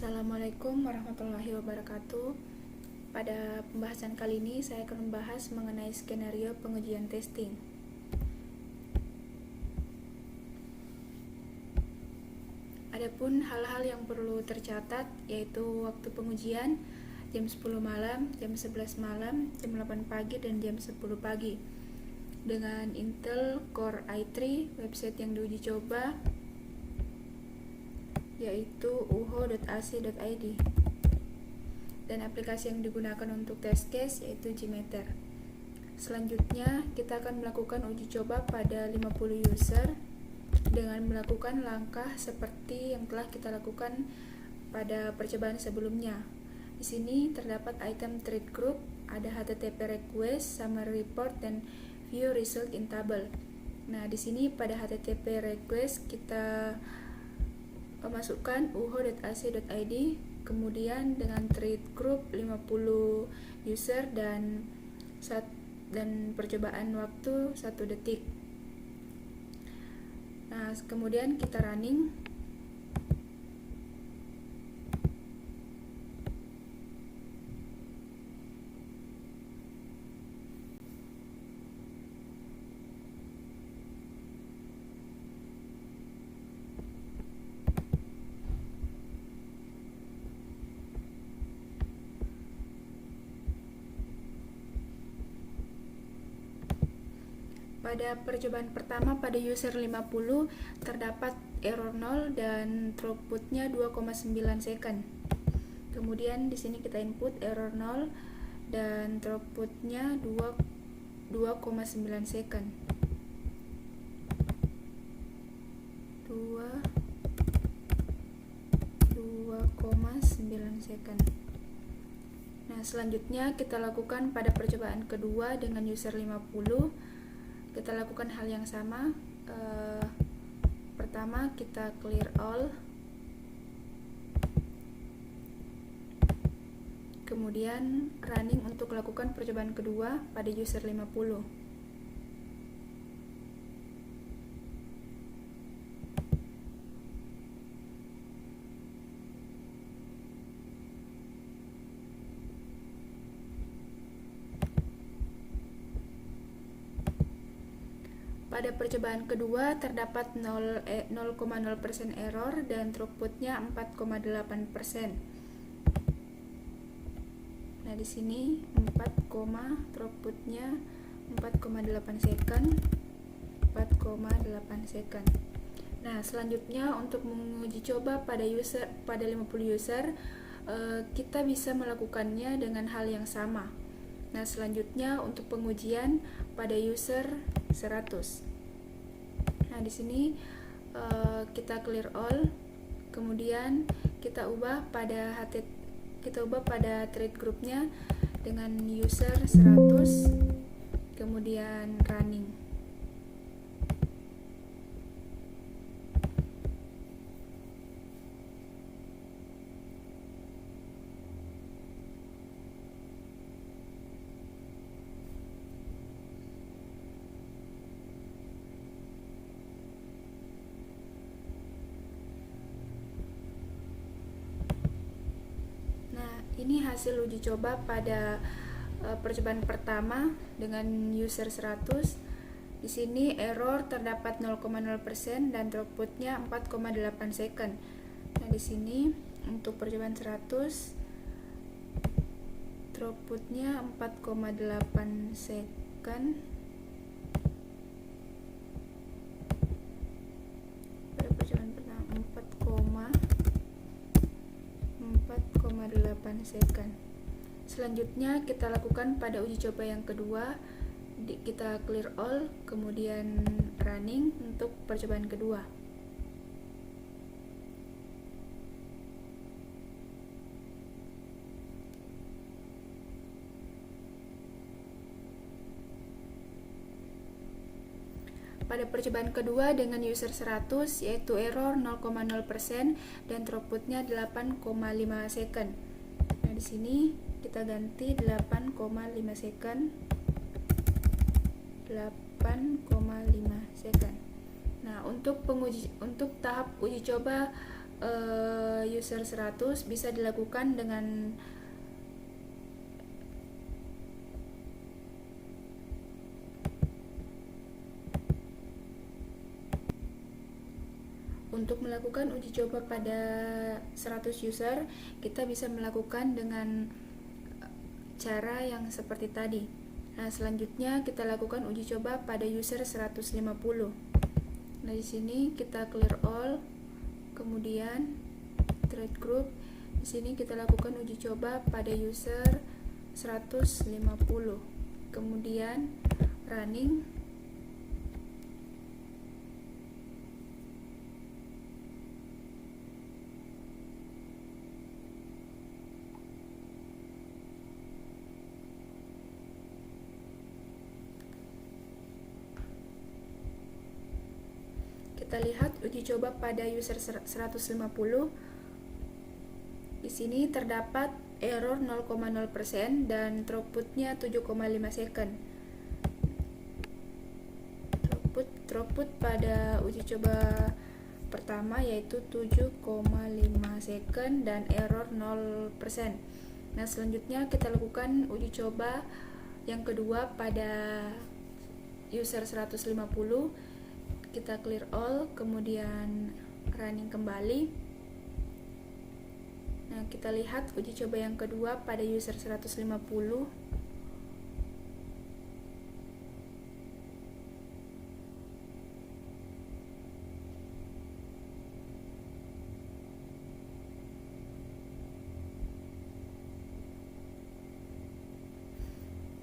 Assalamualaikum warahmatullahi wabarakatuh. Pada pembahasan kali ini saya akan membahas mengenai skenario pengujian testing. Adapun hal-hal yang perlu tercatat yaitu waktu pengujian jam 10 malam, jam 11 malam, jam 8 pagi, dan jam 10 pagi. Dengan Intel Core i3, website yang diuji coba yaitu uho.ac.id, dan aplikasi yang digunakan untuk test case yaitu Gmeter. Selanjutnya kita akan melakukan uji coba pada 50 user dengan melakukan langkah seperti yang telah kita lakukan pada percobaan sebelumnya. Di sini terdapat item thread group, ada HTTP request, summary report, dan view result in table. Nah, di sini pada HTTP request kita masukkan uho.ac.id, kemudian dengan thread group 50 user dan percobaan waktu 1 detik. Nah, kemudian kita running. Pada percobaan pertama pada user 50 terdapat error 0 dan throughputnya 2,9 second. Kemudian di sini kita input error 0 dan throughputnya 2,9 second. 2,9 second. Nah, selanjutnya kita lakukan pada percobaan kedua dengan user 50. Kita lakukan hal yang sama. Pertama kita clear all, kemudian running untuk lakukan percobaan kedua pada user 50. Pada percobaan kedua terdapat 0,0% error dan throughputnya 4,8%. Nah, di sini throughputnya 4,8 second. 4,8 second. Nah, selanjutnya untuk menguji coba pada 50 user, kita bisa melakukannya dengan hal yang sama. Nah, selanjutnya untuk pengujian pada user 100. Nah, di sini kita clear all, kemudian kita ubah pada thread groupnya dengan user 100, kemudian running. Ini hasil uji coba pada percobaan pertama dengan user 100. Di sini error terdapat 0,0% dan throughputnya 4,8 second. Nah, di sini untuk percobaan 100 throughputnya 4,8 second. Pada percobaan pertama 4,8 second. Selanjutnya kita lakukan pada uji coba yang kedua. Kita clear all, kemudian running untuk percobaan kedua. Pada percobaan kedua dengan user 100 yaitu error 0,0% dan throughputnya 8,5 second. Nah, di sini kita ganti 8,5 second. 8,5 second. Nah, untuk tahap uji coba user 100 bisa dilakukan dengan untuk melakukan uji coba pada 100 user, kita bisa melakukan dengan cara yang seperti tadi. Nah, selanjutnya kita lakukan uji coba pada user 150. Nah, di sini kita clear all, kemudian trade group. Di sini kita lakukan uji coba pada user 150. Kemudian running. Kita lihat uji coba pada user 150. Di sini terdapat error 0,0% dan throughputnya 7,5 second. Throughput pada uji coba pertama yaitu 7,5 second dan error 0%. Nah, selanjutnya kita lakukan uji coba yang kedua pada user 150. Kita clear all, kemudian running kembali. Nah, kita lihat uji coba yang kedua pada user 150.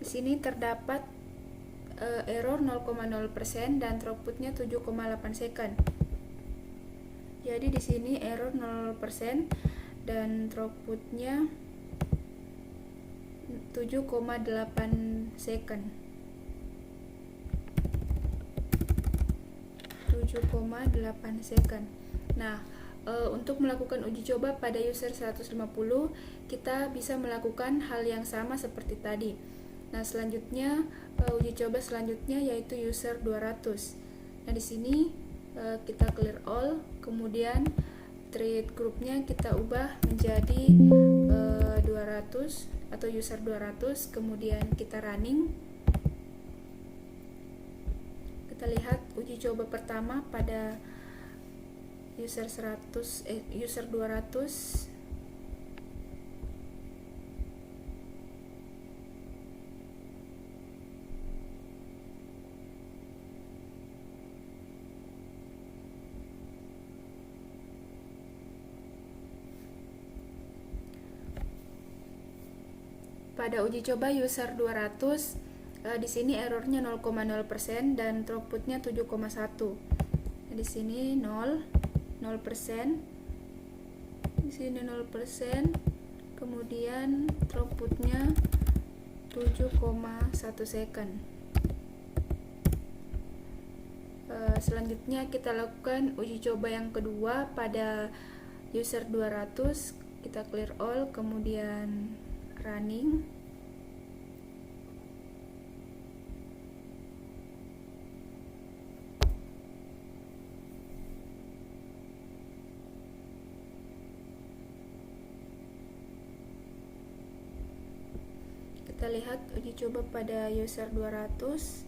Di sini terdapat error 0,0% dan throughputnya 7,8 second. Jadi di sini error 0% dan throughputnya 7,8 second. 7,8 second. Nah, untuk melakukan uji coba pada user 150, kita bisa melakukan hal yang sama seperti tadi. Nah, selanjutnya uji coba selanjutnya yaitu user 200. Nah, di sini kita clear all, kemudian trade groupnya kita ubah menjadi 200 atau user 200, kemudian kita running. Kita lihat uji coba pertama pada user 200. Pada uji coba user 200, di sini errornya 0,0% dan throughputnya 7,1. Nah, di sini 0%. Di sini 0%. Kemudian throughputnya 7,1 second. Selanjutnya kita lakukan uji coba yang kedua pada user 200. Kita clear all, kemudian running. Kita lihat uji coba pada user 200.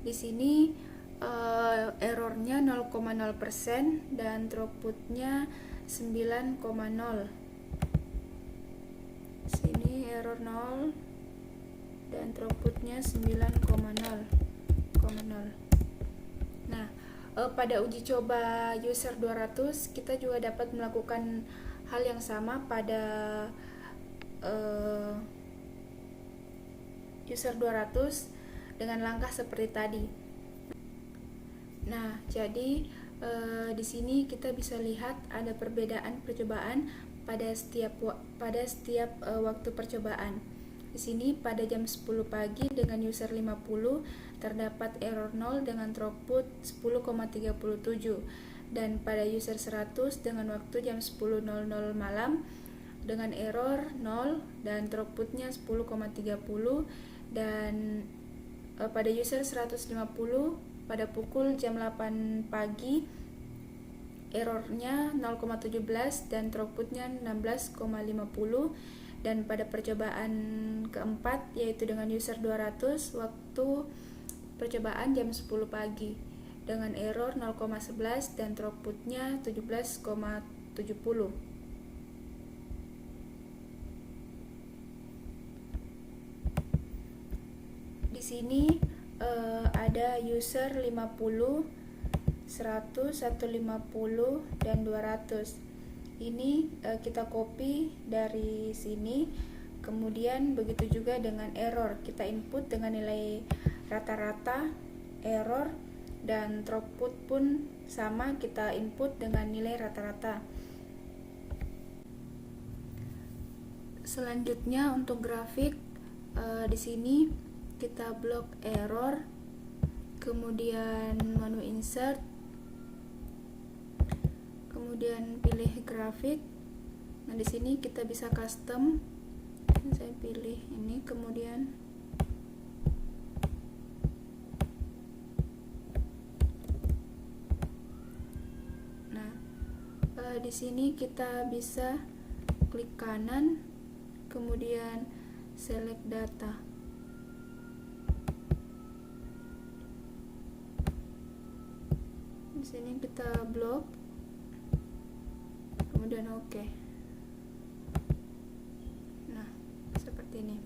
Di sini errornya 0,0% dan throughputnya 9,0. Sini error 0 dan throughputnya 9,0. Nah, pada uji coba user 200 kita juga dapat melakukan hal yang sama pada user 200 dengan langkah seperti tadi. Nah, jadi di sini kita bisa lihat ada perbedaan percobaan pada setiap waktu percobaan. Di sini pada jam 10 pagi dengan user 50 terdapat error 0 dengan throughput 10,37, dan pada user 100 dengan waktu jam 10.00 malam dengan error 0 dan throughputnya 10,30 dan pada user 150 pada pukul jam 8 pagi, errornya 0,17 dan throughputnya 16,50. Dan pada percobaan keempat, yaitu dengan user 200, waktu percobaan jam 10 pagi dengan error 0,11 dan throughputnya 17,70. Di sini ada user 50, 100, 150 dan 200. Ini kita copy dari sini. Kemudian begitu juga dengan error, kita input dengan nilai rata-rata error, dan throughput pun sama, kita input dengan nilai rata-rata. Selanjutnya untuk grafik, di sini kita blok error, kemudian menu insert, kemudian pilih grafik. Nah, di sini kita bisa custom. Saya pilih ini, kemudian di sini kita bisa klik kanan, kemudian select data. Di sini kita blok, kemudian oke. Nah, seperti ini.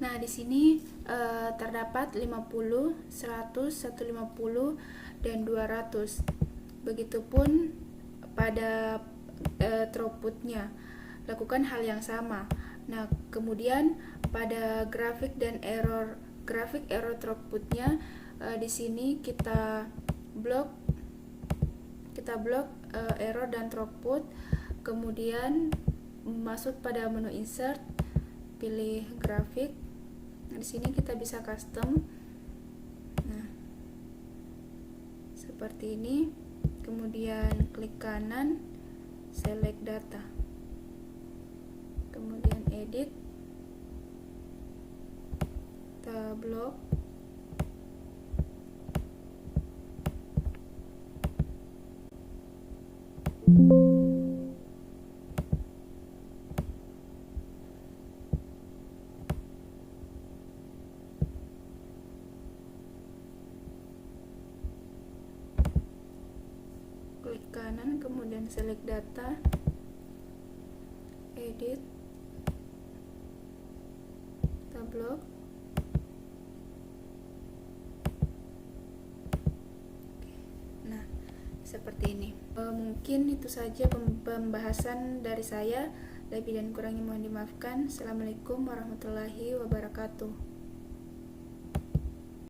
Nah, di sini terdapat 50, 100, 150 dan 200. Begitupun pada throughputnya, lakukan hal yang sama. Nah, kemudian pada grafik error throughputnya, di sini kita blok error dan throughput, kemudian masuk pada menu insert, pilih grafik. Nah, di sini kita bisa custom. Nah, seperti ini. Kemudian klik kanan, select data, kemudian edit, kita blok. Klik kanan, kemudian select data, edit, kita blok. Nah, seperti ini. Mungkin itu saja pembahasan dari saya. Lebih dan kurangnya mohon dimaafkan. Assalamualaikum warahmatullahi wabarakatuh.